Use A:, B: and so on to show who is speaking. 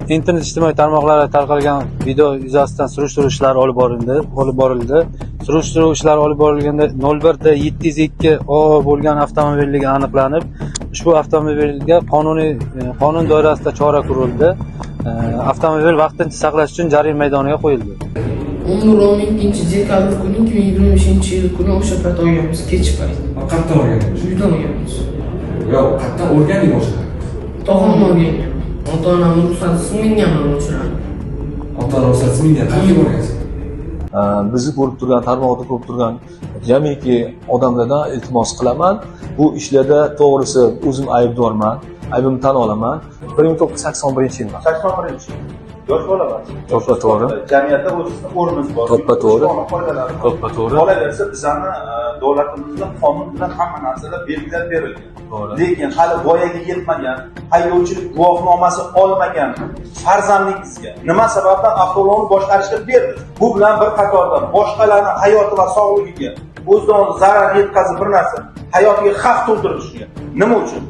A: internet ijtimoiy tarmoqlarida tarqalgan video yuzasidan surishtiruv ishlari olib borildi. Surishtiruv ishlari olib borilganda 01-702 OO bo'lgan avtomobilligi aniqlanib, ushbu avtomobilga qonun doirasida chora ko'rildi. Avtomobil vaqtincha saqlash uchun jarima maydoniga qo'yildi.
B: 10-12-dekabr kuni 2025-yil kuni o'sha payt olganmiz, kech payt.
C: Qayerdan o'rgandingiz?
B: Uydan olganmiz.
C: Yo'q, qayerdan o'rgandingiz o'sha?
B: Tog'am olgan. Ota-onam ruxsatisiz minganman o'shani.
C: Ota-ona ruxsatisiz mingan, qayerga borgansiz?
D: Bizni ko'rib turgan, tarmoqda ko'rib turgan jamiki odamlardan iltimos qilaman. Bu ishlarda to'g'risi o'zim aybdorman, aybimni tan olaman. 1981-yil.
E: 81-yil. Yosh bolaman.
D: To'ppa-to'g'ri.
E: Jamiyatda o'zimizning o'rnimiz bor.
D: To'ppa-to'g'ri. To'ppa-to'g'ri.
E: Qolaversa bizani davlatimizda qonun bilan hamma narsalar belgilab berilgan. Lekin hali voyaga yetmagan, haydovchilik guvohnomasi olmagan farzandingizga nima sababdan avtomobilni boshqarishga berdi? Bu bilan bir qatorda boshqalarning hayoti va sog'ligiga o'zidan zarar yetkazib bir narsa, hayotiga xavf tug'dirishga nima uchun?